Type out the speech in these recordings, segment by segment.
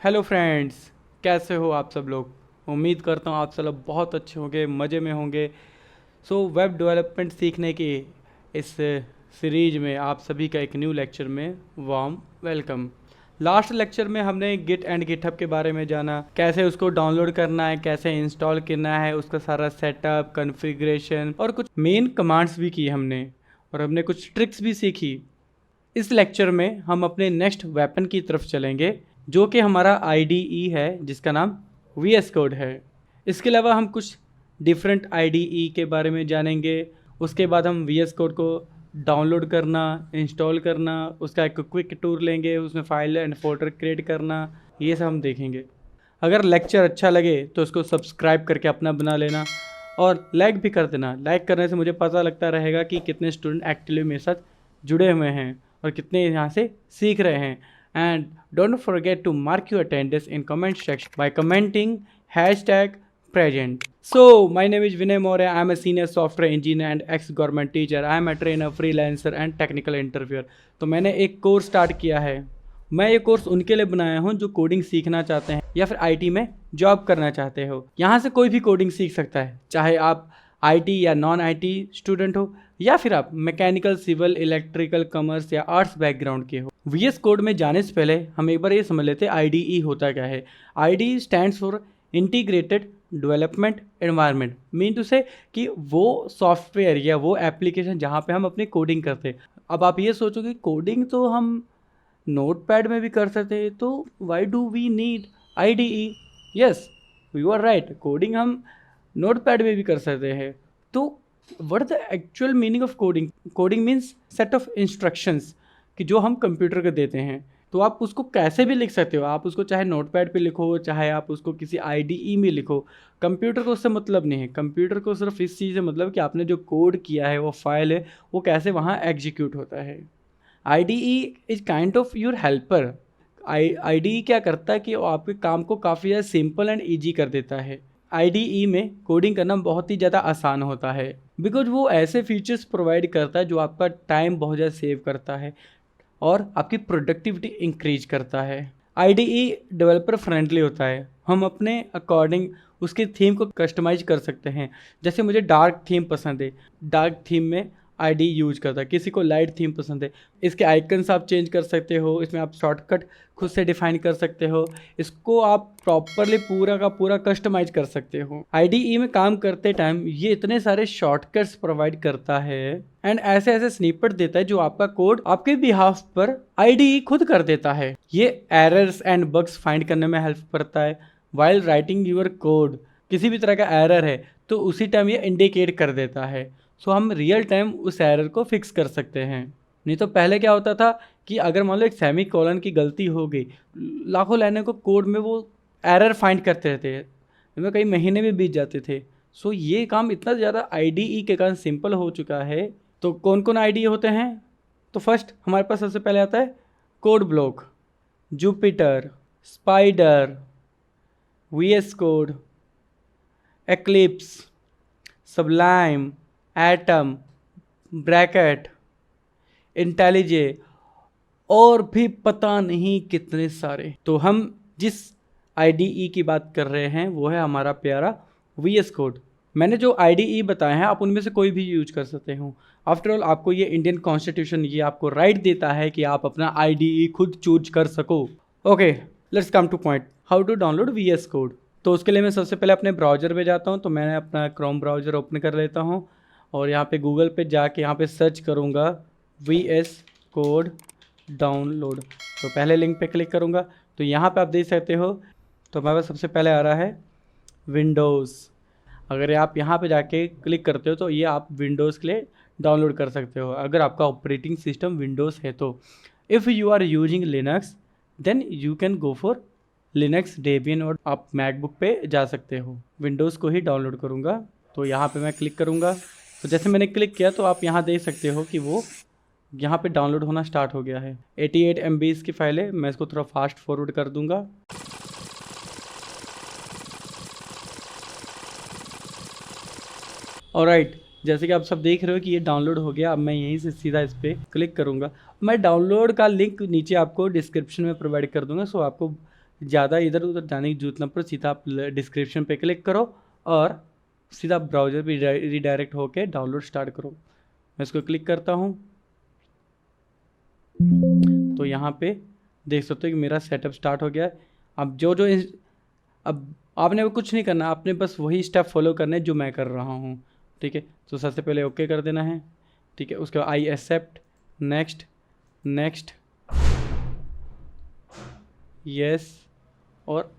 Hello friends, कैसे हो आप सब लोग। उम्मीद करता हूँ आप सब लोग बहुत अच्छे होंगे, मज़े में होंगे। वेब डेवलपमेंट सीखने की इस सीरीज में आप सभी का एक न्यू लेक्चर में वार्म वेलकम। लास्ट लेक्चर में हमने गिट एंड गिटहब के बारे में जाना, कैसे उसको डाउनलोड करना है, कैसे इंस्टॉल करना है, उसका सारा सेटअप, कॉन्फ़िगरेशन और कुछ मेन कमांड्स भी की हमने, और हमने कुछ ट्रिक्स भी सीखी। इस लेक्चर में हम अपने नेक्स्ट वेपन की तरफ चलेंगे, जो कि हमारा IDE है, जिसका नाम VS कोड है। इसके अलावा हम कुछ डिफरेंट IDE के बारे में जानेंगे। उसके बाद हम VS कोड को डाउनलोड करना, इंस्टॉल करना, उसका एक क्विक टूर लेंगे, उसमें फाइल एंड फोल्डर क्रिएट करना, ये सब हम देखेंगे। अगर लेक्चर अच्छा लगे तो इसको सब्सक्राइब करके अपना बना लेना और लाइक भी कर देना। लाइक करने से मुझे पता लगता रहेगा कि कितने स्टूडेंट एक्चुअली मेरे साथ जुड़े हुए हैं और कितने यहाँ से सीख रहे हैं। And don't forget to mark your attendance in comment section by commenting #present. So, my name is Vinay Maurya. I am a senior software engineer and ex-government teacher. I am a trainer, freelancer and technical interviewer. तो मैंने एक course start किया है। मैं ये course उनके लिए बनाया हूँ जो कोडिंग सीखना चाहते हैं या फिर IT में जॉब करना चाहते हो। यहाँ से कोई भी कोडिंग सीख सकता है, चाहे आप IT या नॉन IT स्टूडेंट हो या फिर आप मैकेनिकल, सिविल, इलेक्ट्रिकल, कॉमर्स या आर्ट्स बैकग्राउंड के हो। VS कोड में जाने से पहले हम एक बार ये समझ लेते हैं IDE होता क्या है। IDE stands for integrated development environment. Mean to say कि वो सॉफ्टवेयर या वो एप्लीकेशन जहाँ पे हम अपनी कोडिंग करते हैं। अब आप ये सोचोगे कोडिंग तो हम नोटपैड में भी कर सकते हैं, तो why do we need IDE? Yes, you are right, coding हम नोटपैड में भी कर सकते हैं। तो what the actual meaning of coding? Coding means set of instructions कि जो हम कंप्यूटर को देते हैं। तो आप उसको कैसे भी लिख सकते हो, आप उसको चाहे नोटपैड पे लिखो, चाहे आप उसको किसी IDE में लिखो। कंप्यूटर को उससे मतलब नहीं है। कंप्यूटर को सिर्फ इस चीज़ से मतलब कि आपने जो कोड किया है, वो फाइल है, वो कैसे वहाँ एग्जीक्यूट होता है। IDE is kind of your helper. IDE क्या करता है कि वो आपके काम को काफ़ी ज़्यादा सिंपल एंड ईजी कर देता है। IDE में कोडिंग करना बहुत ही ज़्यादा आसान होता है, बिकॉज वो ऐसे फीचर्स प्रोवाइड करता है जो आपका टाइम बहुत ज़्यादा सेव करता है और आपकी प्रोडक्टिविटी इंक्रीज करता है। IDE डेवलपर फ्रेंडली होता है। हम अपने अकॉर्डिंग उसके थीम को कस्टमाइज कर सकते हैं। जैसे मुझे डार्क थीम पसंद है, डार्क थीम में IDE यूज करता है। किसी को लाइट थीम पसंद है, इसके आइकन्स आप चेंज कर सकते हो, इसमें आप शॉर्टकट खुद से डिफाइन कर सकते हो, इसको आप प्रॉपरली पूरा का पूरा कस्टमाइज कर सकते हो। IDE में काम करते टाइम ये इतने सारे शॉर्टकट्स प्रोवाइड करता है एंड ऐसे ऐसे स्निपेट देता है जो आपका कोड आपके बिहाफ पर IDE खुद कर देता है। ये एरर्स एंड बग्स फाइंड करने में हेल्प करता है। वाइल राइटिंग यूर कोड किसी भी तरह का एरर है तो उसी टाइम ये इंडिकेट कर देता है। सो हम रियल टाइम उस एरर को फिक्स कर सकते हैं। नहीं तो पहले क्या होता था कि अगर मान लो एक सेमी कोलन की गलती हो गई, लाखों लाइनों को कोड में वो एरर फाइंड करते रहते हैं, इनमें कई महीने भी बीत जाते थे। सो ये काम इतना ज़्यादा IDE के कारण सिंपल हो चुका है। तो कौन कौन IDE होते हैं? तो फर्स्ट हमारे पास सबसे पहले आता है code block, Jupyter, Spyder, VS code, Eclipse, Sublime, Atom, Brackets, IntelliJ और भी पता नहीं कितने सारे। तो हम जिस IDE की बात कर रहे हैं वो है हमारा प्यारा VS कोड। मैंने जो IDE बताए हैं आप उनमें से कोई भी यूज कर सकते हो। आफ्टर ऑल आपको ये इंडियन कॉन्स्टिट्यूशन ये आपको राइट देता है कि आप अपना IDE खुद चूज कर सको। Okay, let's come to point. How to download VS code? तो उसके लिए मैं सबसे पहले अपने ब्राउज़र पे जाता हूँ। तो मैंने अपना क्रोम ब्राउज़र ओपन कर लेता हूँ और यहाँ पे गूगल पे जाके यहाँ पे सर्च करूँगा VS कोड डाउनलोड। तो पहले लिंक पे क्लिक करूँगा तो यहाँ पे आप देख सकते हो, तो हमारे पास सबसे पहले आ रहा है विंडोज़। अगर आप यहाँ पे जाके क्लिक करते हो तो ये आप विंडोज़ के लिए डाउनलोड कर सकते हो, अगर आपका ऑपरेटिंग सिस्टम विंडोज़ है तो। If you are using Linux then you can go for Linux Debian और आप मैकबुक पे जा सकते हो। विंडोज़ को ही डाउनलोड करूँगा तो यहाँ पे मैं क्लिक करूँगा। तो जैसे मैंने क्लिक किया तो आप यहाँ देख सकते हो कि वो यहाँ पे डाउनलोड होना स्टार्ट हो गया है। 88 MB की फाइल है, मैं इसको थोड़ा फास्ट फॉरवर्ड कर दूँगा। ऑलराइट, जैसे कि आप सब देख रहे हो कि ये डाउनलोड हो गया। अब मैं यहीं से सीधा इस पर क्लिक करूँगा। मैं डाउनलोड का लिंक नीचे आपको डिस्क्रिप्शन में प्रोवाइड कर दूँगा, सो आपको ज़्यादा इधर उधर जाने की जरूरत ना पड़े, सीधा आप डिस्क्रिप्शन पे क्लिक करो और सीधा ब्राउज़र पे रीडायरेक्ट होके डाउनलोड स्टार्ट करो। मैं इसको क्लिक करता हूँ तो यहाँ पे देख सकते हो कि मेरा सेटअप स्टार्ट हो गया है। अब अब आपने वो कुछ नहीं करना, आपने बस वही स्टेप फॉलो करने जो मैं कर रहा हूँ, ठीक है। तो सबसे पहले ओके कर देना है, ठीक है। उसके बाद I accept, next, next, yes. और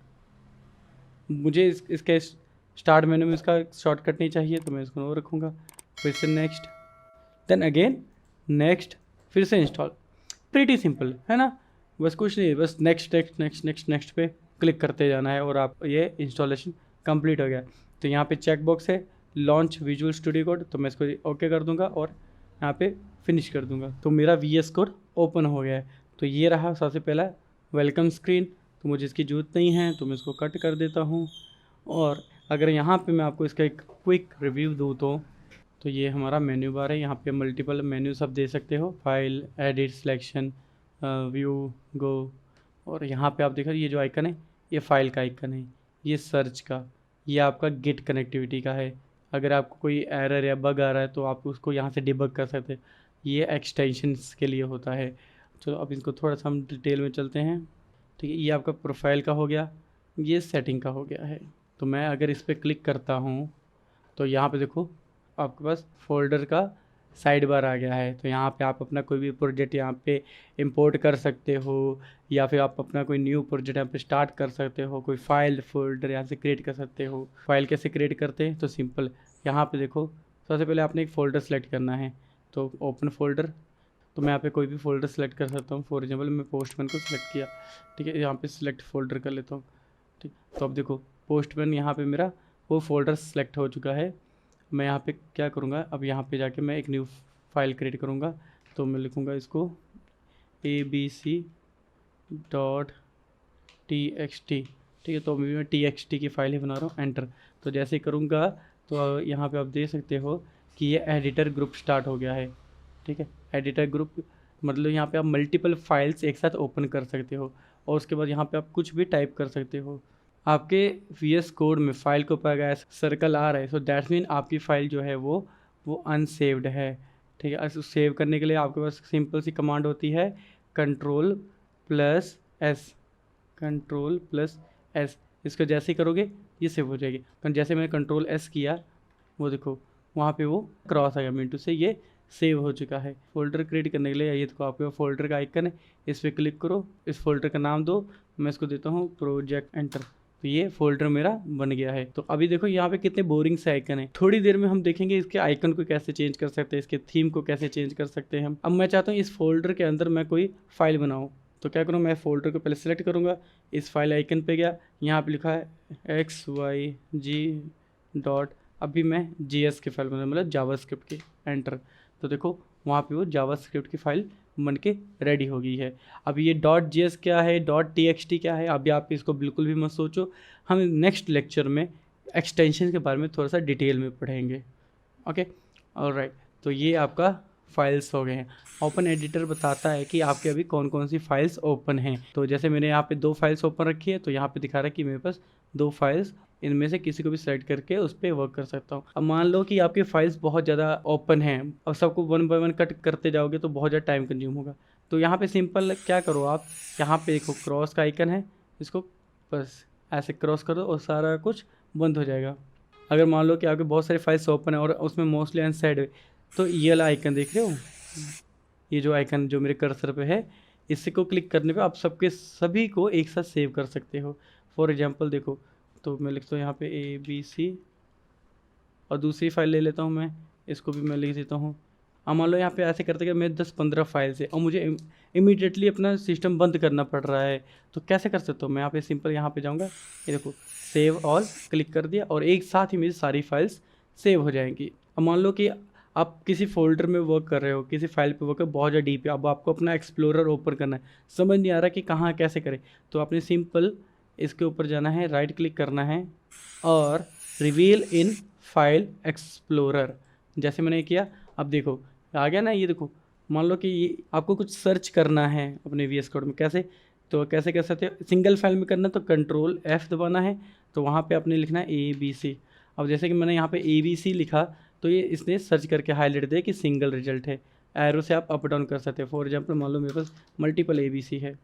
मुझे इसके स्टार्ट मेनू में इसका शॉर्टकट नहीं चाहिए तो मैं इसको नो रखूँगा। फिर से नेक्स्ट, देन अगेन नेक्स्ट, फिर से इंस्टॉल। प्रीटी सिंपल है ना, बस कुछ नहीं, बस next next next next next पे क्लिक करते जाना है और आप ये इंस्टॉलेशन कंप्लीट हो गया। तो यहाँ पे चेक बॉक्स है लॉन्च विजुअल स्टूडियो कोड, तो मैं इसको ओके कर दूंगा और यहाँ पे फिनिश कर दूंगा। तो मेरा VS कोड ओपन हो गया है। तो ये रहा सबसे पहला वेलकम स्क्रीन। तो मुझे इसकी ज़रूरत नहीं है तो मैं इसको कट कर देता हूँ। और अगर यहाँ पे मैं आपको इसका एक क्विक रिव्यू दूँ तो ये हमारा मेन्यू बार है। यहाँ पे मल्टीपल मेन्यू सब दे सकते हो, फाइल, एडिट, सिलेक्शन, व्यू, गो। और यहाँ पे आप देखो ये जो आइकन है ये फाइल का आइकन है, ये सर्च का, ये आपका गिट कनेक्टिविटी का है। अगर आपको कोई एरर या बग आ रहा है तो आप उसको यहाँ से डिबग कर सकते हैं, ये एक्सटेंशंस के लिए होता है। चलो अब इसको थोड़ा सा हम डिटेल में चलते हैं, ठीक है। ये आपका प्रोफाइल का हो गया, ये सेटिंग का हो गया है। तो मैं अगर इस पर क्लिक करता हूँ तो यहाँ पे देखो आपके पास फोल्डर का साइड बार आ गया है। तो यहाँ पे आप अपना कोई भी प्रोजेक्ट यहाँ पे इंपोर्ट कर सकते हो, या फिर आप अपना कोई न्यू प्रोजेक्ट यहाँ पे स्टार्ट कर सकते हो, कोई फाइल फोल्डर यहाँ से क्रिएट कर सकते हो। फाइल कैसे क्रिएट करते हैं तो सिंपल, यहाँ पे देखो सबसे पहले आपने एक फ़ोल्डर सेलेक्ट करना है। तो ओपन फोल्डर, तो मैं यहाँ पे कोई भी फोल्डर सेलेक्ट कर सकता हूँ। फॉर एग्जाम्पल मैं पोस्टमैन को सिलेक्ट किया, ठीक है। यहाँ पे सिलेक्ट फोल्डर कर लेता हूँ, ठीक। तो अब देखो पोस्टमैन यहाँ पे मेरा वो फोल्डर सेलेक्ट हो चुका है। मैं यहाँ पे क्या करूँगा, अब यहाँ पे जाके मैं एक न्यू फाइल क्रिएट करूँगा। तो मैं लिखूँगा इसको abc.txt, ठीक है। तो अभी मैं txt की फाइल ही बना रहा हूँ, एंटर। तो जैसे ही करूँगा तो यहाँ पे आप देख सकते हो कि ये एडिटर ग्रुप स्टार्ट हो गया है, ठीक है। एडिटर ग्रुप मतलब यहाँ पे आप मल्टीपल फाइल्स एक साथ ओपन कर सकते हो और उसके बाद यहाँ पे आप कुछ भी टाइप कर सकते हो। आपके VS कोड में फाइल को ऊपर अगर सर्कल आ रहा है, सो दैट्स मीन आपकी फ़ाइल जो है वो अनसेव्ड है, ठीक है। सेव करने के लिए आपके पास सिंपल सी कमांड होती है Ctrl+S, Ctrl+S। इसको जैसे ही करोगे ये सेव हो जाएगी। जैसे मैंने Ctrl+S किया वो देखो वहाँ पे वो क्रॉस आ गया मिनटू से, ये सेव हो चुका है। फोल्डर क्रिएट करने के लिए ये तो आपके फोल्डर का आइकन है, इस पर क्लिक करो, इस फोल्डर का नाम दो, मैं इसको देता हूँ प्रोजेक्ट, एंटर। तो ये फोल्डर मेरा बन गया है। तो अभी देखो यहाँ पे कितने बोरिंग से आइकन है। थोड़ी देर में हम देखेंगे इसके आइकन को कैसे चेंज कर सकते हैं, इसके थीम को कैसे चेंज कर सकते हैं हम। अब मैं चाहता हूँ इस फोल्डर के अंदर मैं कोई फाइल बनाऊँ, तो क्या करूँ, मैं फोल्डर को पहले सेलेक्ट करूँगा, इस फाइल आइकन पे गया, यहाँ पे लिखा है xyg. अभी मैं GS की फाइल बना, मतलब जावास्क्रिप्ट की, एंटर। तो देखो वहाँ पे वो जावास्क्रिप्ट की फाइल बन के रेडी हो गई है। अब ये .js क्या है, .txt क्या है, अभी आप इसको बिल्कुल भी मत सोचो। हम नेक्स्ट लेक्चर में एक्सटेंशन के बारे में थोड़ा सा डिटेल में पढ़ेंगे, ओके। ऑलराइट, तो ये आपका फाइल्स हो गए हैं। ओपन एडिटर बताता है कि आपके अभी कौन कौन सी फाइल्स ओपन हैं। तो जैसे मैंने यहाँ पे 2 फाइल्स ओपन रखी है, तो यहाँ पे दिखा रहा है कि मेरे पास 2 फाइल्स, इनमें से किसी को भी सेलेक्ट करके उस पर वर्क कर सकता हूँ। अब मान लो कि आपकी फाइल्स बहुत ज़्यादा ओपन हैं, अब सबको 1 बाय 1 कट करते जाओगे तो बहुत ज़्यादा टाइम कंज्यूम होगा। तो यहाँ पे सिंपल क्या करो आप, यहाँ पे देखो क्रॉस का आइकन है, इसको बस ऐसे क्रॉस कर दो और सारा कुछ बंद हो जाएगा। अगर मान लो कि आपके बहुत सारी फाइल्स ओपन है और उसमें मोस्टली अनसेड है, तो ये वाला आइकन देख रहे हो, ये जो आइकन जो मेरे कर्सर पे है, इसी को क्लिक करने पे आप सबके सभी को एक साथ सेव कर सकते हो। फॉर एग्जांपल देखो, तो मैं लिखता हूँ यहाँ पे ABC और दूसरी फाइल ले लेता हूँ मैं, इसको भी मैं लिख देता हूँ। अब मान लो यहाँ पे ऐसे करते कि मैं 10-15 फाइल्स है और मुझे इमीडिएटली अपना सिस्टम बंद करना पड़ रहा है, तो कैसे कर सकता हूँ मैं। यहाँ पे सिंपल यहाँ पे जाऊँगा, ये देखो सेव ऑल क्लिक कर दिया और एक साथ ही मेरी सारी फाइल्स सेव हो जाएंगी। अब मान लो कि आप किसी फोल्डर में वर्क कर रहे हो, किसी फाइल पे वर्क कर बहुत ज़्यादा डीप है, अब आपको अपना एक्सप्लोरर ओपन करना है, समझ नहीं आ रहा कि कहाँ कैसे करें, तो आपने सिंपल इसके ऊपर जाना है, राइट क्लिक करना है और रिवील इन फाइल एक्सप्लोरर, जैसे मैंने किया अब देखो आ गया ना। ये देखो मान लो कि ये आपको कुछ सर्च करना है अपने VS कोड में, कैसे, तो कैसे कर सकते हो, सिंगल फाइल में करना तो कंट्रोल F दबाना है, तो वहाँ पे आपने लिखना है ABC। अब जैसे कि मैंने यहाँ पे ABC लिखा तो ये इसने सर्च करके हाईलाइट दिया कि सिंगल रिजल्ट है। एरो से आप अप डाउन कर सकते हो। फॉर एग्जांपल मान लो मेरे पास मल्टीपल ABC है,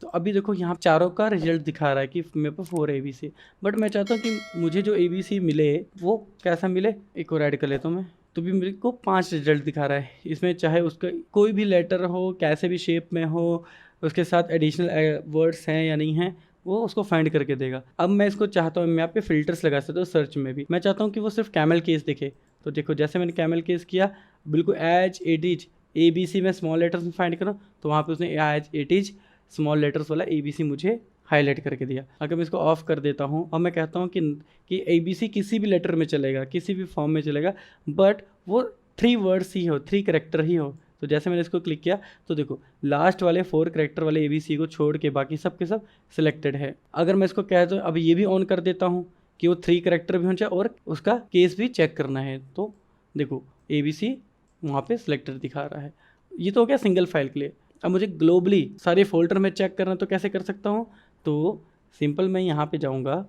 तो अभी देखो यहाँ चारों का रिजल्ट दिखा रहा है कि मेरे पास 4 ABC। बट मैं चाहता हूँ कि मुझे जो ABC मिले वो कैसा मिले, एक और ऐड कर लेता हूँ मैं, तो भी मेरे को 5 रिजल्ट दिखा रहा है इसमें, चाहे उसका कोई भी लेटर हो, कैसे भी शेप में हो, उसके साथ एडिशनल वर्ड्स हैं या नहीं हैं, वो उसको फाइंड करके देगा। अब मैं इसको चाहता हूँ, मैं यहाँ पे फिल्टर्स लगा सकता हूँ सर्च में भी। मैं चाहता हूँ कि वो सिर्फ कैमल केस दिखे, तो देखो जैसे मैंने कैमल केस किया, बिल्कुल एज इट इज ABC में स्मॉल लेटर्स में फाइंड करो, तो वहाँ पे उसने as it is small letters वाला ABC मुझे हाईलाइट करके दिया। अगर मैं इसको ऑफ कर देता हूँ और मैं कहता हूँ कि ABC किसी भी लेटर में चलेगा, किसी भी फॉर्म में चलेगा, बट वो 3 वर्ड्स ही हो, 3 करेक्टर ही हो। तो जैसे मैंने इसको क्लिक किया तो देखो लास्ट वाले 4 करेक्टर वाले ABC को छोड़ के बाकी सब के सब सिलेक्टेड है। अगर मैं इसको कह दूँ अब ये भी ऑन कर देता हूँ कि वो 3 करेक्टर भी होना चाहिए और उसका केस भी चेक करना है, तो देखो ABC वहाँ पे सिलेक्टेड दिखा रहा है। ये तो हो गया सिंगल फाइल के लिए। अब मुझे ग्लोबली सारे फोल्डर में चेक करना, तो कैसे कर सकता हूँ, तो सिंपल मैं यहाँ पे जाऊँगा,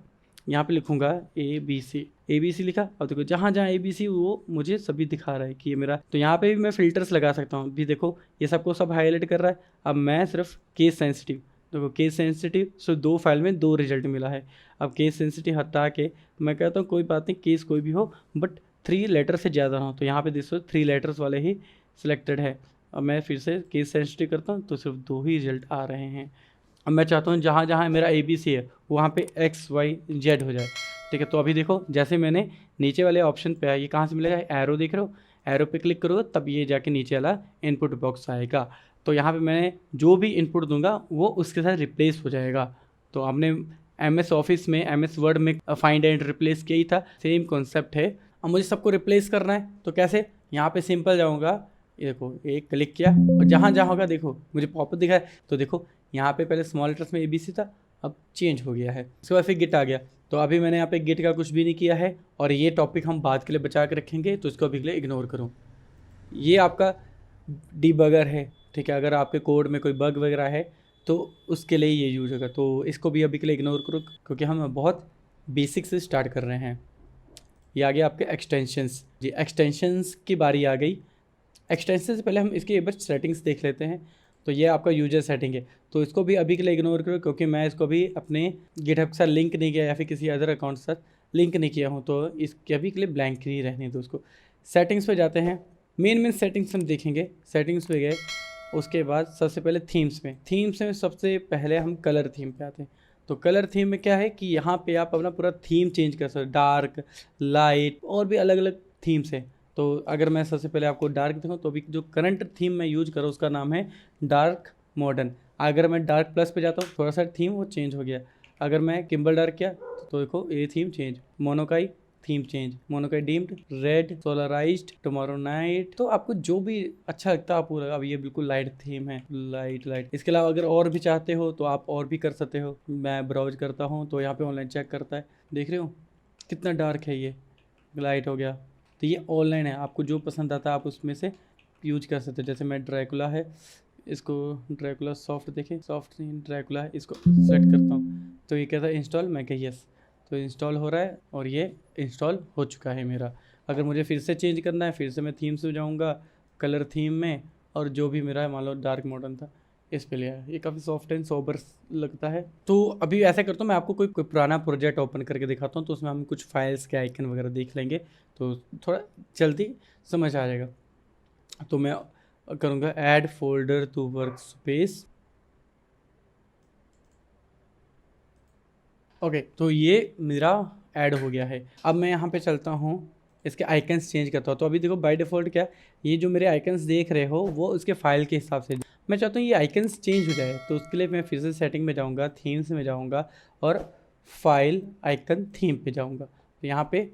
यहाँ पे लिखूँगा ABC लिखा। अब देखो जहाँ जहाँ ABC वो मुझे सभी दिखा रहा है कि ये मेरा, तो यहाँ पे भी मैं फिल्टर्स लगा सकता हूँ। भी देखो ये सबको सब हाईलाइट कर रहा है। अब मैं सिर्फ केस सेंसिटिव, देखो केस सेंसिटिव सिर्फ 2 फाइल में 2 रिजल्ट मिला है। अब केस सेंसिटिव हटा के मैं कहता हूँ कोई बात नहीं, केस कोई भी हो बट 3 लेटर से ज़्यादा हो, तो यहाँ पे देखो 3 लेटर्स वाले ही सिलेक्टेड है। अब मैं फिर से केस सेंसिटिव करता हूँ तो सिर्फ 2 ही रिजल्ट आ रहे हैं। अब मैं चाहता हूँ जहाँ जहाँ मेरा ABC है वहाँ पे XYZ हो जाए, ठीक है। तो अभी देखो जैसे मैंने नीचे वाले ऑप्शन पे, ये कहाँ से मिलेगा, एरो देख रहे हो, एरो पे क्लिक करोगे तब ये जाके नीचे वाला इनपुट बॉक्स आएगा। तो यहाँ पे मैंने जो भी इनपुट दूंगा वो उसके साथ रिप्लेस हो जाएगा। तो आपने MS ऑफिस में, MS वर्ड में फाइंड एंड रिप्लेस किया ही था, सेम कॉन्सेप्ट है। अब मुझे सबको रिप्लेस करना है तो कैसे, यहाँ पे सिंपल जाऊँगा, ये देखो एक क्लिक किया और जहाँ जहाँ होगा देखो मुझे पॉपअप दिखा है। तो देखो यहाँ पे पहले स्मॉल लेटर्स में ABC था, अब चेंज हो गया है। उसके बाद फिर गिट आ गया, तो अभी मैंने यहाँ पे गिट का कुछ भी नहीं किया है और ये टॉपिक हम बाद के लिए बचा के रखेंगे, तो इसको अभी के लिए इग्नोर करूँ। ये आपका डीबगर है, ठीक है। अगर आपके कोड में कोई बग वगैरह है तो उसके लिए ये यूज होगा, तो इसको भी अभी के लिए इग्नोर करो क्योंकि हम बहुत बेसिक से स्टार्ट कर रहे हैं। ये आ गया आपके एक्सटेंशंस जी, एक्सटेंशंस की बारी आ गई। एक्सटेंशन से पहले हम इसकी एक बार सेटिंग्स देख लेते हैं। तो ये आपका यूजर सेटिंग है, तो इसको भी अभी के लिए इग्नोर करो क्योंकि मैं इसको भी अपने गिटहब के साथ लिंक नहीं किया या फिर किसी अदर अकाउंट के साथ लिंक नहीं किया हूँ, तो इसके अभी के लिए ब्लैंक ही रहने दो उसको। सेटिंग्स पे जाते हैं, मेन सेटिंग्स हम देखेंगे। सेटिंग्स पे गए, उसके बाद सबसे पहले थीम्स में सबसे पहले हम कलर थीम पे आते हैं। तो कलर थीम में क्या है कि यहाँ पे आप अपना पूरा थीम चेंज कर सकते हो, डार्क, लाइट और भी अलग अलग थीम्स हैं। तो अगर मैं सबसे पहले आपको डार्क दिखाऊँ तो अभी जो करंट थीम मैं यूज कर रहा हूँ उसका नाम है डार्क मॉडर्न। अगर मैं डार्क प्लस पे जाता हूँ थोड़ा सा थीम वो चेंज हो गया। अगर मैं किम्बल डार्क किया तो देखो ये theme change, Monokai theme change, Monokai Dimmed, Red, Solarized, Tomorrow Night. तो आपको जो भी अच्छा लगता है आप पूरा, अब ये बिल्कुल लाइट थीम है, लाइट। इसके अलावा अगर और भी चाहते हो तो आप और भी कर सकते हो। मैं ब्राउज करता हूँ तो यहाँ पे ऑनलाइन चेक करता है, देख रहे हो कितना डार्क है, ये लाइट हो गया। तो ये ऑनलाइन है, आपको जो पसंद आता है आप उसमें से यूज कर सकते हो। जैसे मैं ड्रैकुला है, इसको ड्रैकुला सॉफ्ट देखें, सॉफ्ट नहीं ड्रैकुला है, इसको सेलेक्ट करता हूँ तो ये कहता है इंस्टॉल, मैं कह यस, तो इंस्टॉल हो रहा है और ये इंस्टॉल हो चुका है मेरा। अगर मुझे फिर से चेंज करना है फिर से मैं थीम से जाऊँगा, कलर थीम में, और जो भी मेरा मान लो डार्क मॉडर्न था इस पे लिया है। ये काफ़ी सॉफ्ट एंड सोबर लगता है। तो अभी ऐसा करता हूँ मैं आपको कोई पुराना प्रोजेक्ट ओपन करके दिखाता हूँ, तो उसमें हम कुछ फाइल्स के आइकन वगैरह देख लेंगे तो थोड़ा जल्दी समझ आ जाएगा। तो मैं करूँगा add folder to workspace. Okay, तो ये मेरा ऐड हो गया है। अब मैं यहाँ पे चलता हूँ, इसके आइकन्स चेंज करता हूँ। तो अभी देखो बाय डिफ़ॉल्ट क्या, ये जो मेरे आइकन्स देख रहे हो वो उसके फाइल के हिसाब से, मैं चाहता हूँ ये आइकन्स चेंज हो जाए। तो उसके लिए मैं फिर से सेटिंग में जाऊँगा, थीम्स में जाऊँगा और फाइल आइकन थीम पे जाऊँगा। तो यहाँ पे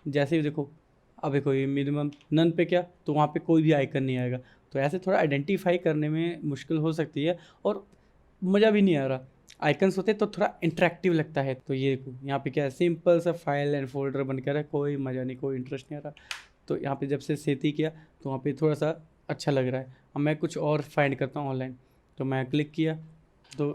जैसे ही देखो अभी कोई मिनिमम नन पे क्या, तो वहाँ पे कोई भी आइकन नहीं आएगा। तो ऐसे थोड़ा आइडेंटिफाई करने में मुश्किल हो सकती है और मज़ा भी नहीं आ रहा। आइकन्स होते तो थोड़ा इंटरेक्टिव लगता है। तो ये देखो यहाँ पे क्या है, सिंपल सा फाइल एंड फोल्डर बन कर है, कोई मज़ा नहीं, कोई इंटरेस्ट नहीं आ रहा। तो यहाँ पे जब से सेट ही किया तो वहाँ पे थोड़ा सा अच्छा लग रहा है। अब मैं कुछ और फाइंड करता हूँ ऑनलाइन, तो मैं क्लिक किया तो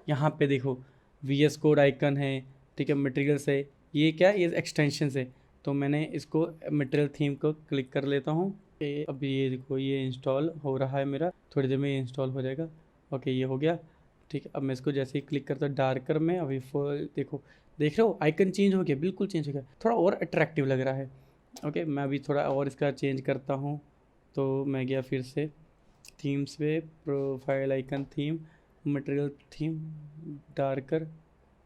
यहाँ पे देखो VS कोड आइकन है, ठीक है, मटेरियल्स है, ये क्या है, ये एक्सटेंशन है। तो मैंने इसको मटेरियल थीम को क्लिक कर लेता हूँ। अब ये देखो ये इंस्टॉल हो रहा है मेरा, थोड़ी देर में ये इंस्टॉल हो जाएगा। ओके ये हो गया, ठीक है। अब मैं इसको जैसे ही क्लिक करता हूँ डार्कर में, अभी फुल देखो, देख रहे हो आइकन चेंज हो गया, बिल्कुल चेंज हो गया, थोड़ा और अट्रैक्टिव लग रहा है। ओके मैं अभी थोड़ा और इसका चेंज करता हूँ। तो मैं गया फिर से थीम्स पे, profile icon theme, material theme, darker,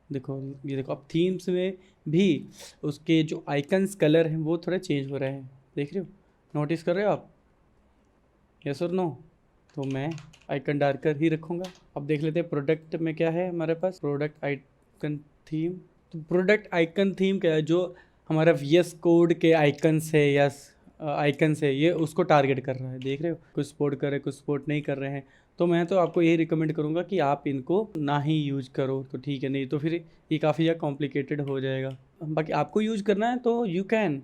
देखो ये देखो अब थीम्स में भी उसके जो आइकन्स कलर हैं वो थोड़े चेंज हो रहे हैं, देख रहे हो, नोटिस कर रहे हो आप, यस और नो। तो मैं आइकन डार्कर ही रखूँगा। अब देख लेते हैं प्रोडक्ट में क्या है हमारे पास, प्रोडक्ट आइकन थीम। तो प्रोडक्ट आइकन थीम क्या है, जो हमारा VS कोड के आइकन्स है या आइकन्स है, ये उसको टारगेट कर रहा है, देख रहे हो, कुछ सपोर्ट कर रहे हैं, कुछ सपोर्ट नहीं कर रहे हैं। तो मैं तो आपको यही रिकमेंड करूँगा कि आप इनको ना ही यूज करो तो ठीक है, नहीं तो फिर ये काफ़ी ज़्यादा कॉम्प्लिकेटेड हो जाएगा। बाकी आपको यूज करना है तो यू कैन,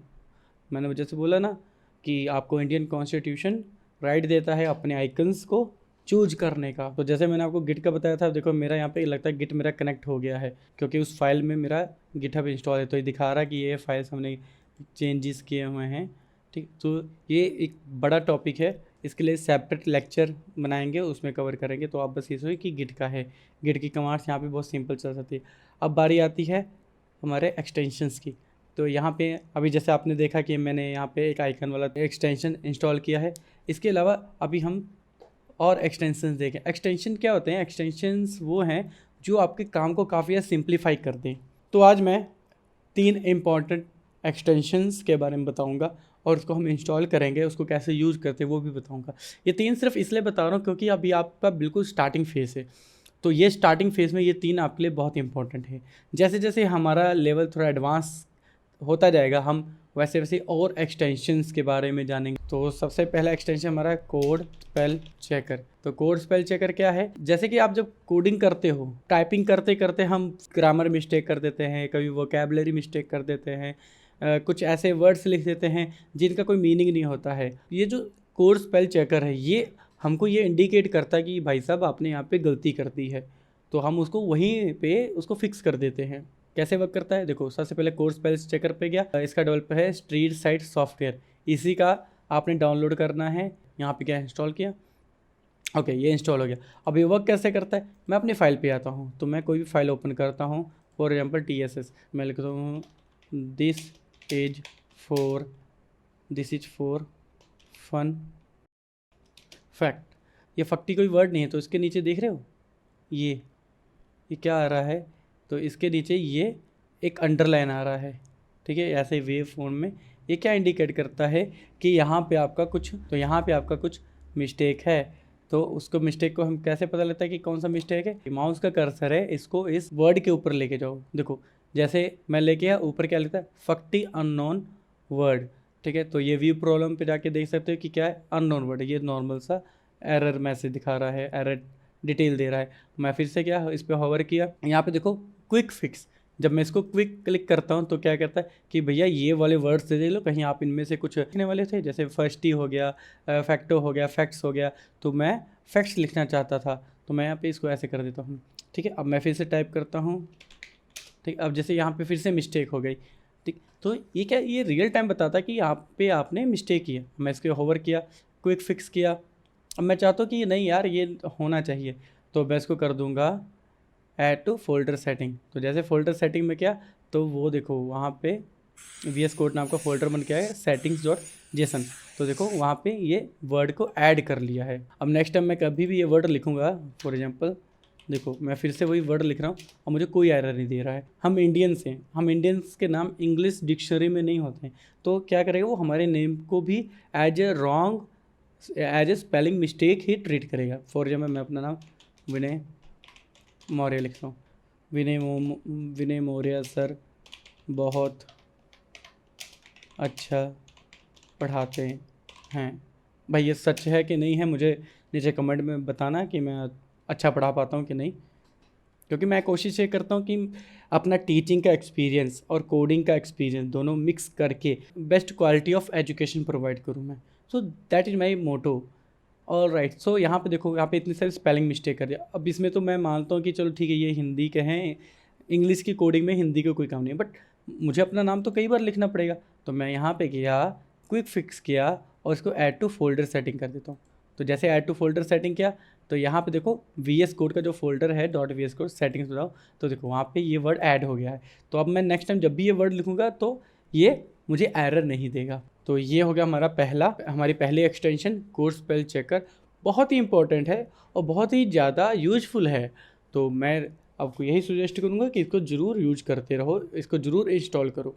मैंने वजह से बोला ना कि आपको इंडियन कॉन्स्टिट्यूशन राइट देता है अपने आइकन्स को चूज करने का। तो जैसे मैंने आपको गिट का बताया था, देखो मेरा यहाँ पे लगता है गिट मेरा कनेक्ट हो गया है, क्योंकि उस फाइल में मेरा गिटहब इंस्टॉल है, तो ये दिखा रहा है कि ये फाइल्स हमने चेंजेस किए हुए हैं, ठीक। तो ये एक बड़ा टॉपिक है, इसके लिए सेपरेट लेक्चर बनाएंगे, उसमें कवर करेंगे। तो आप बस ये सोचिए कि गिट का है, गिट की कमांड्स यहाँ पे बहुत सिंपल चल सकती है। अब बारी आती है हमारे एक्सटेंशंस की। तो यहाँ पे अभी जैसे आपने देखा कि मैंने यहाँ पे एक आइकन वाला एक्सटेंशन इंस्टॉल किया है। इसके अलावा अभी हम और एक्सटेंशंस देखें। एक्सटेंशन क्या होते हैं, एक्सटेंशंस वो हैं जो आपके काम को काफ़ी ज़्यादा सिंप्लीफाई कर दें। तो आज मैं 3 इम्पॉर्टेंट एक्सटेंशंस के बारे में बताऊंगा और उसको हम इंस्टॉल करेंगे, उसको कैसे यूज़ करते हैं वो भी बताऊंगा। ये 3 सिर्फ इसलिए बता रहा हूँ क्योंकि अभी आपका बिल्कुल स्टार्टिंग फेज़ है, तो ये स्टार्टिंग फेज़ में ये 3 आपके लिए बहुत इंपॉर्टेंट है। जैसे जैसे हमारा लेवल थोड़ा एडवांस होता जाएगा, हम वैसे वैसे और एक्सटेंशंस के बारे में जानेंगे। तो सबसे पहला एक्सटेंशन हमारा कोड स्पेल चेकर। तो कोड स्पेल चेकर क्या है, जैसे कि आप जब कोडिंग करते हो, टाइपिंग करते करते हम ग्रामर मिस्टेक कर देते हैं, कभी वोकैबुलरी मिस्टेक कर देते हैं, कुछ ऐसे वर्ड्स लिख देते हैं जिनका कोई मीनिंग नहीं होता है। ये जो कोड स्पेल चेकर है, ये हमको ये इंडिकेट करता है कि भाई साहब आपने यहाँ पे गलती कर दी है, तो हम उसको वहीं पे उसको फिक्स कर देते हैं। कैसे वर्क करता है, देखो सबसे पहले कोड स्पेल चेकर पे गया, इसका डेवलपर है स्ट्रीट साइट सॉफ्टवेयर, इसी का आपने डाउनलोड करना है। यहाँ पे क्या इंस्टॉल किया, ओके ये इंस्टॉल हो गया। अब ये वर्क कैसे करता है, मैं अपनी फाइल पे आता हूँ, तो मैं कोई भी फाइल ओपन करता हूँ, फॉर एग्जांपल TSS, मैं लिखता हूँ this is for fun fact. ये फक्टी कोई वर्ड नहीं है, तो इसके नीचे देख रहे हो ये क्या आ रहा है, तो इसके नीचे ये एक अंडरलाइन आ रहा है, ठीक है, ऐसे वेव फॉर्म में। ये क्या इंडिकेट करता है कि यहाँ पे आपका कुछ मिस्टेक है। तो उसको मिस्टेक को हम कैसे पता लगता है कि कौन सा मिस्टेक है, माउस का कर्सर है, इसको इस वर्ड के ऊपर लेके जाओ, देखो जैसे मैं लेके आया, ऊपर क्या लिखता है, फक्टी अननोन वर्ड, ठीक है। तो ये व्यू प्रॉब्लम पे जाके देख सकते हो कि क्या है, अननोन वर्ड, ये नॉर्मल सा एरर मैसेज दिखा रहा है, एरर डिटेल दे रहा है। मैं फिर से क्या इस पर होवर किया, यहाँ पे देखो क्विक फिक्स, जब मैं इसको क्विक क्लिक करता हूँ तो क्या कहता है कि भैया ये वाले वर्ड्स दे लो, कहीं आप इनमें से कुछ लिखने वाले थे, जैसे फर्स्टी हो गया, फैक्टो हो गया, फैक्ट्स हो गया, तो मैं फैक्ट्स लिखना चाहता था, तो मैं यहाँ पे इसको ऐसे कर देता हूँ, ठीक है। अब मैं फिर से टाइप करता हूँ, ठीक। अब जैसे यहाँ पे फिर से मिस्टेक हो गई, ठीक। तो ये क्या, ये रियल टाइम बताता है कि यहाँ पे आपने मिस्टेक किया। मैं इसके होवर किया, क्विक फिक्स किया। अब मैं चाहता हूँ कि नहीं यार ये होना चाहिए, तो मैं इसको कर दूँगा ऐड टू फोल्डर सेटिंग। तो जैसे फोल्डर सेटिंग में क्या, तो वो देखो वहाँ पे VS कोड नाम का फोल्डर बन के आया settings.json, तो देखो वहाँ पे ये वर्ड को ऐड कर लिया है। अब नेक्स्ट टाइम मैं कभी भी ये वर्ड लिखूँगा, फॉर एग्जांपल देखो मैं फिर से वही वर्ड लिख रहा हूँ और मुझे कोई एरर नहीं दे रहा है। हम इंडियंस हैं, हम इंडियंस के नाम इंग्लिश डिक्शनरी में नहीं होते हैं, तो क्या करेगा वो हमारे नेम को भी एज ए स्पेलिंग मिस्टेक ही ट्रीट करेगा। फॉर एग्जाम्पल मैं अपना नाम विनय मौर्य लिखता हूँ, विनय मौर्य सर बहुत अच्छा पढ़ाते हैं। भाई ये सच है कि नहीं है, मुझे नीचे कमेंट में बताना कि मैं अच्छा पढ़ा पाता हूँ कि नहीं, क्योंकि मैं कोशिश ये करता हूँ कि अपना टीचिंग का एक्सपीरियंस और कोडिंग का एक्सपीरियंस दोनों मिक्स करके best quality of education provide करूँ मैं। So that is my motto. All right, so यहाँ पे देखो, यहाँ पे इतनी सारी स्पेलिंग मिस्टेक कर दिया। अब इसमें तो मैं मानता हूँ कि चलो ठीक है, ये हिंदी के हैं, इंग्लिश की कोडिंग में हिंदी का कोई काम नहीं है, बट मुझे अपना नाम तो कई बार लिखना पड़ेगा। तो मैं यहाँ पे गया, क्विक फिक्स किया और इसको ऐड टू फोल्डर सेटिंग कर देता हूँ। तो जैसे ऐड टू फोल्डर सेटिंग किया तो यहाँ पे देखो VS कोड का जो फोल्डर है .VS कोड सेटिंग्स बताओ, तो देखो वहाँ पे ये वर्ड ऐड हो गया है। तो अब मैं नेक्स्ट टाइम जब भी ये वर्ड लिखूँगा तो ये मुझे एरर नहीं देगा। तो ये हो गया हमारी पहली एक्सटेंशन कोड स्पेल चेकर। बहुत ही इंपॉर्टेंट है और बहुत ही ज़्यादा यूजफुल है। तो मैं आपको यही सजेस्ट करूँगा कि इसको ज़रूर यूज करते रहो, इसको ज़रूर इंस्टॉल करो।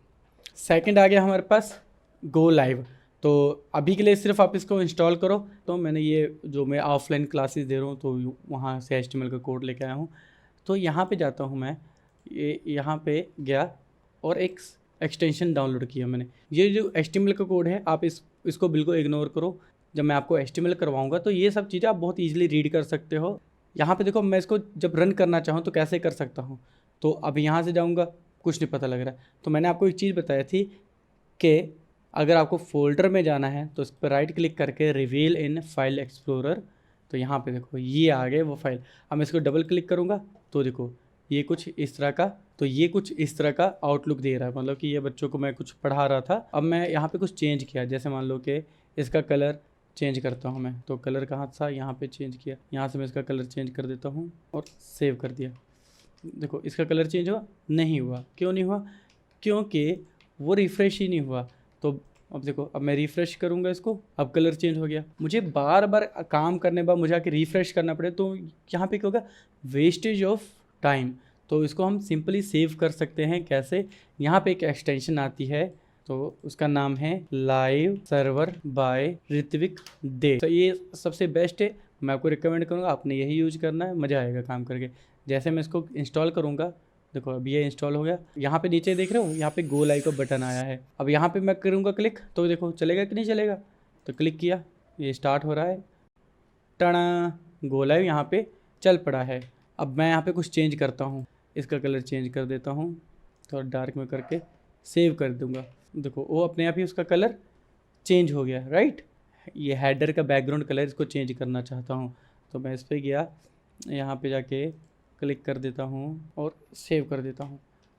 सेकंड आ गया हमारे पास गो लाइव। तो अभी के लिए सिर्फ आप इसको इंस्टॉल करो। तो मैंने ये जो मैं ऑफलाइन क्लासेस दे रहा हूँ तो वहाँ से HTML का कोड लेके आया हूँ। तो यहाँ पे जाता हूँ मैं, ये यहाँ पे गया और एक एक्सटेंशन डाउनलोड किया मैंने। ये जो HTML का कोड है आप इसको बिल्कुल इग्नोर करो। जब मैं आपको HTML करवाऊँगा तो ये सब चीज़ें आप बहुत ईजिली रीड कर सकते हो। यहाँ पे देखो, मैं इसको जब रन करना चाहूँ तो कैसे कर सकता हूँ। तो अब यहाँ से जाऊँगा, कुछ नहीं पता लग रहा है। तो मैंने आपको एक चीज़ बताई थी कि अगर आपको फोल्डर में जाना है तो इस पर राइट क्लिक करके रिवील इन फाइल एक्सप्लोरर, तो यहाँ पे देखो ये आ गए वो फाइल। अब मैं इसको डबल क्लिक करूँगा तो देखो ये कुछ इस तरह का आउटलुक दे रहा है, मतलब कि ये बच्चों को मैं कुछ पढ़ा रहा था। अब मैं यहाँ पे कुछ चेंज किया, जैसे मान लो कि इसका कलर चेंज करता हूँ मैं। तो कलर कहाँ था, यहाँ पे चेंज किया, यहाँ से मैं इसका कलर चेंज कर देता हूँ और सेव कर दिया। देखो इसका कलर चेंज हुआ नहीं हुआ, क्यों नहीं हुआ, क्योंकि वो रिफ़्रेश ही नहीं हुआ। तो अब देखो, अब मैं रिफ़्रेश करूँगा इसको, अब कलर चेंज हो गया। मुझे बार बार काम करने बाद मुझे आके रिफ़्रेश करना पड़े तो यहाँ पे क्या होगा, वेस्टेज ऑफ टाइम। तो इसको हम सिंपली सेव कर सकते हैं कैसे, यहाँ पे एक एक्सटेंशन आती है तो उसका नाम है लाइव सर्वर बाय ऋत्विक दे। तो ये सबसे बेस्ट है, मैं आपको रिकमेंड करूँगा, आपने यही यूज करना है, मज़ा आएगा काम करके। जैसे मैं इसको इंस्टॉल करूँगा, देखो अभी ये इंस्टॉल हो गया। यहाँ पे नीचे देख रहे हो, यहाँ पे गो लाइव का बटन आया है। अब यहाँ पे मैं करूँगा क्लिक तो देखो चलेगा कि नहीं चलेगा। तो क्लिक किया, ये स्टार्ट हो रहा है, टना गो लाइव यहाँ पे चल पड़ा है। अब मैं यहाँ पे कुछ चेंज करता हूँ, इसका कलर चेंज कर देता हूँ, थोड़ा डार्क में करके सेव कर दूँगा। देखो वो अपने आप ही उसका कलर चेंज हो गया, राइट। ये हेडर का बैकग्राउंड कलर इसको चेंज करना चाहता हूँ तो मैं इस पर गया, यहाँ पे जाके क्लिक कर देता हूँ और सेव कर देता हूँ।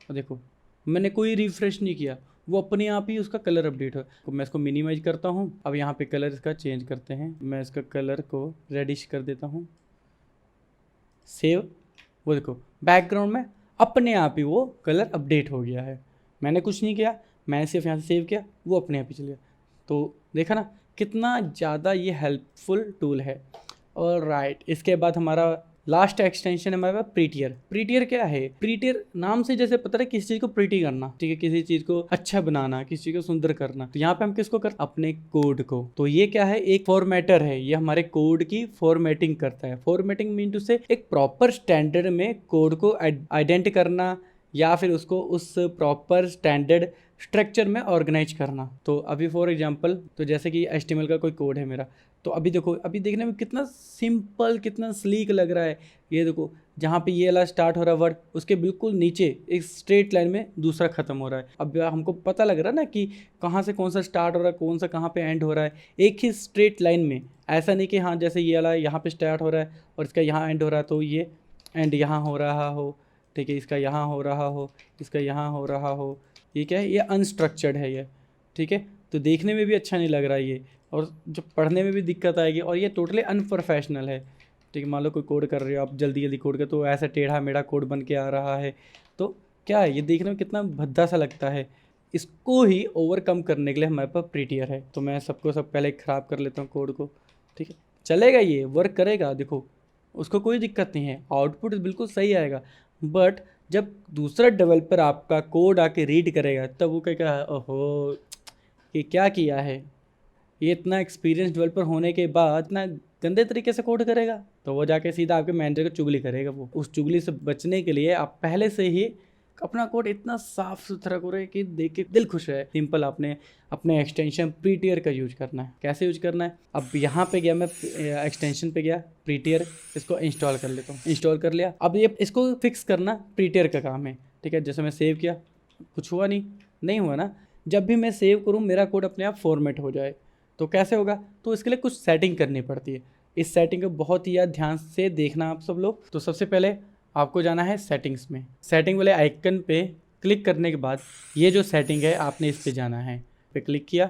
और देखो मैंने कोई रिफ़्रेश नहीं किया, वो अपने आप ही उसका कलर अपडेट हो। तो मैं इसको मिनिमाइज करता हूँ। अब यहाँ पे कलर इसका चेंज करते हैं, मैं इसका कलर को रेडिश कर देता हूँ, सेव। वो देखो बैकग्राउंड में अपने आप ही वो कलर अपडेट हो गया है, मैंने कुछ नहीं किया, मैंने सिर्फ यहाँ से सेव किया, वो अपने आप ही चल गया। तो देखा ना कितना ज़्यादा ये हेल्पफुल टूल है। और राइट, इसके बाद हमारा लास्ट एक्सटेंशन है हमारे पास प्रीटियर। प्रीटियर क्या है, प्रीटियर नाम से जैसे पता है किसी चीज़ को प्रीटी करना, ठीक है, किसी चीज़ को अच्छा बनाना, किसी चीज़ को सुंदर करना। तो यहाँ पे हम किसको कर, अपने कोड को। तो ये क्या है, एक फॉर्मेटर है, ये हमारे कोड की फॉर्मेटिंग करता है। फॉर्मेटिंग मीन टू से एक प्रॉपर स्टैंडर्ड में कोड को आइडेंट करना या फिर उसको उस प्रॉपर स्टैंडर्ड स्ट्रक्चर में ऑर्गेनाइज करना। तो अभी फॉर एग्जांपल, तो जैसे कि HTML का कोई कोड है मेरा, तो अभी देखो, अभी देखने में कितना सिंपल, कितना स्लीक लग रहा है। ये देखो जहाँ पे ये वाला स्टार्ट हो रहा है वर्ड, उसके बिल्कुल नीचे एक स्ट्रेट लाइन में दूसरा ख़त्म हो रहा है। अब हमको पता लग रहा है ना कि कहाँ से कौन सा स्टार्ट हो रहा है, कौन सा कहाँ पे एंड हो रहा है, एक ही स्ट्रेट लाइन में। ऐसा नहीं कि हाँ जैसे ये वाला यहाँ पे स्टार्ट हो रहा है और इसका यहाँ एंड हो रहा है तो ये एंड यहाँ हो रहा हो, ठीक है, इसका यहाँ हो रहा हो, इसका यहाँ हो रहा हो। ये क्या है, ये अनस्ट्रक्चर्ड है ये, ठीक है। तो देखने में भी अच्छा नहीं लग रहा है ये, और जो पढ़ने में भी दिक्कत आएगी, और ये टोटली अनप्रोफेशनल है, ठीक है। मान लो कोई कोड कर रहे हो आप, जल्दी जल्दी कोड कर, तो ऐसा टेढ़ा मेढ़ा कोड बन के आ रहा है, तो क्या है, ये देखने में कितना भद्दा सा लगता है। इसको ही ओवरकम करने के लिए हमारे पास प्रीटियर है। तो मैं सब पहले ख़राब कर लेता हूँ कोड को, ठीक है। चलेगा, ये वर्क करेगा, देखो उसको कोई दिक्कत नहीं है, आउटपुट बिल्कुल सही आएगा। बट जब दूसरा डेवलपर आपका कोड आके रीड करेगा तब वो कहेगा ओहो ये क्या किया है, ये इतना एक्सपीरियंस डेवलपर होने के बाद इतना गंदे तरीके से कोड करेगा। तो वो जाके सीधा आपके मैनेजर को चुगली करेगा। वो उस चुगली से बचने के लिए आप पहले से ही अपना कोड इतना साफ सुथरा करो कि देख के दिल खुश है। सिंपल आपने अपने एक्सटेंशन प्रीटियर का यूज करना है। कैसे यूज करना है, अब यहाँ पे गया मैं, एक्सटेंशन पे गया प्रीटियर, इसको इंस्टॉल कर लेता हूँ। इंस्टॉल कर लिया, अब ये इसको फिक्स करना प्रीटियर का काम है, ठीक है। जैसे मैं सेव किया, कुछ हुआ नहीं हुआ ना। जब भी मैं सेव करूँ मेरा कोड अपने आप फॉर्मेट हो जाए, तो कैसे होगा, तो इसके लिए कुछ सेटिंग करनी पड़ती है। इस सेटिंग को बहुत ही यार ध्यान से देखना आप सब लोग। तो सबसे पहले आपको जाना है सेटिंग्स में। सेटिंग वाले आइकन पे क्लिक करने के बाद ये जो सेटिंग है आपने इस पे जाना है। पे क्लिक किया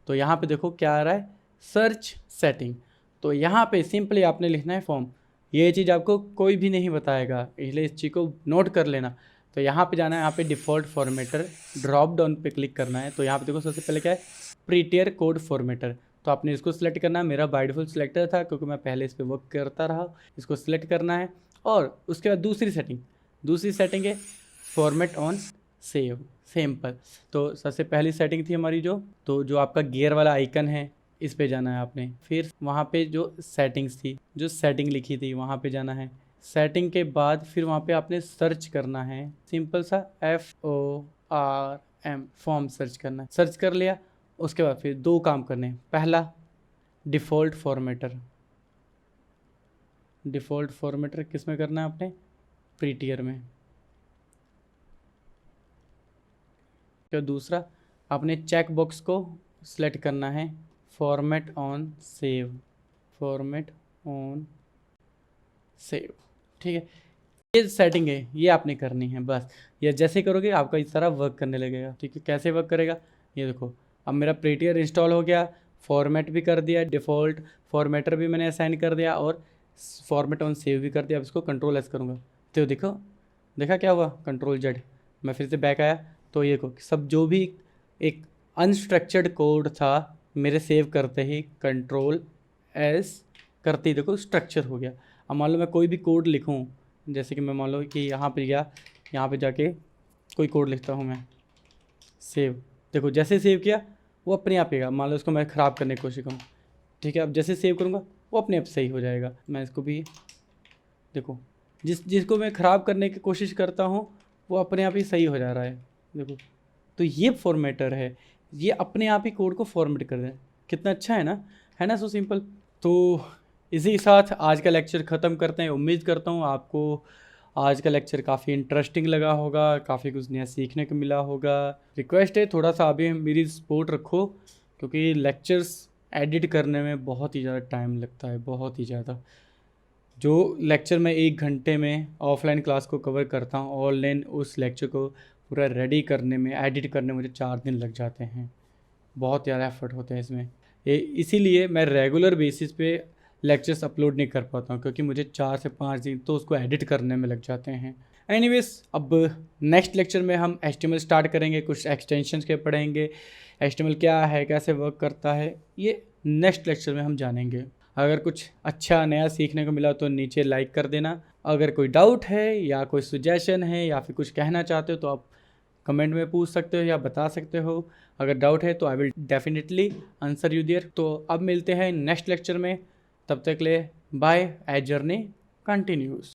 तो यहाँ पे देखो क्या आ रहा है, सर्च सेटिंग। तो यहाँ पे सिंपली आपने लिखना है फॉर्म। ये चीज़ आपको कोई भी नहीं बताएगा, इसलिए इस चीज़ को नोट कर लेना। तो यहाँ पे जाना है, यहाँ पे डिफ़ॉल्ट फॉर्मेटर ड्रॉप डाउन पे क्लिक करना है। तो यहाँ पे देखो सबसे पहले क्या है, प्रीटियर कोड फॉर्मेटर। तो आपने इसको सिलेक्ट करना है। मेरा बाय डिफ़ॉल्ट सिलेक्टर था क्योंकि मैं पहले इस पर वर्क करता रहा। इसको सिलेक्ट करना है और उसके बाद दूसरी सेटिंग है फॉर्मेट ऑन सेव सिंपल। तो सबसे पहली सेटिंग थी हमारी जो आपका गियर वाला आइकन है, इस पे जाना है आपने। फिर वहाँ पे जो सेटिंग्स थी, जो सेटिंग लिखी थी, वहाँ पे जाना है। सेटिंग के बाद फिर वहाँ पे आपने सर्च करना है, सिंपल सा FORM फॉर्म सर्च करना है। सर्च कर लिया, उसके बाद फिर दो काम करने हैं। पहला डिफ़ॉल्ट फॉर्मेटर किस में करना है आपने, प्रीटियर में। तो दूसरा आपने चेक बॉक्स को सिलेक्ट करना है, फॉर्मेट ऑन सेव। ठीक है, ये सेटिंग है, ये आपने करनी है बस। ये जैसे करोगे आपका इस तरह वर्क करने लगेगा। ठीक है, कैसे वर्क करेगा ये देखो। अब मेरा प्रीटियर इंस्टॉल हो गया, फॉर्मेट भी कर दिया, डिफ़ॉल्ट फॉर्मेटर भी मैंने असाइन कर दिया और फॉर्मेट ऑन सेव भी कर दिया। अब इसको कंट्रोल एस करूँगा तो देखा क्या हुआ, कंट्रोल जेड। मैं फिर से बैक आया तो ये को सब जो भी एक अनस्ट्रक्चर्ड कोड था मेरे सेव करते ही कंट्रोल एस करते ही देखो स्ट्रक्चर हो गया। अब मान लो मैं कोई भी कोड लिखूं, जैसे कि मैं मान लो कि यहाँ पे गया, यहाँ पे जाके कोई कोड लिखता हूँ मैं, सेव। देखो जैसे सेव किया वो अपने आप ही, मान लो इसको मैं ख़राब करने की कोशिश करूँ, ठीक है, अब जैसे सेव करूँगा वो अपने आप सही हो जाएगा। मैं इसको भी देखो, जिसको मैं ख़राब करने की कोशिश करता हूँ वो अपने आप ही सही हो जा रहा है देखो। तो ये फॉर्मेटर है, ये अपने आप ही कोड को फॉर्मेट कर दे। कितना अच्छा है ना, सो सिंपल। तो इसी के साथ आज का लेक्चर ख़त्म करते हैं। उम्मीद करता हूँ आपको आज का लेक्चर काफ़ी इंटरेस्टिंग लगा होगा, काफ़ी कुछ नया सीखने को मिला होगा। रिक्वेस्ट है थोड़ा सा अभी मेरी सपोर्ट रखो, क्योंकि लेक्चर्स एडिट करने में बहुत ही ज़्यादा टाइम लगता है, बहुत ही ज़्यादा। जो लेक्चर मैं 1 घंटे में ऑफलाइन क्लास को कवर करता हूँ, ऑनलाइन उस लेक्चर को पूरा रेडी करने में, एडिट करने में मुझे 4 दिन लग जाते हैं। बहुत ज़्यादा एफर्ट होते हैं इसमें। इसीलिए मैं रेगुलर बेसिस पे लेक्चर्स अपलोड नहीं कर पाता हूँ, क्योंकि मुझे 4 से 5 दिन तो उसको एडिट करने में लग जाते हैं। एनीवेज, अब नेक्स्ट लेक्चर में हम HTML स्टार्ट करेंगे, कुछ एक्सटेंशंस के पढ़ेंगे। HTML क्या है, कैसे वर्क करता है, ये नेक्स्ट लेक्चर में हम जानेंगे। अगर कुछ अच्छा नया सीखने को मिला तो नीचे लाइक कर देना। अगर कोई डाउट है या कोई सुजेशन है या फिर कुछ कहना चाहते हो तो आप कमेंट में पूछ सकते हो या बता सकते हो। अगर डाउट है तो I will definitely answer you there. तो अब मिलते हैं नेक्स्ट लेक्चर में, तब तक ले बाय। As journey continues.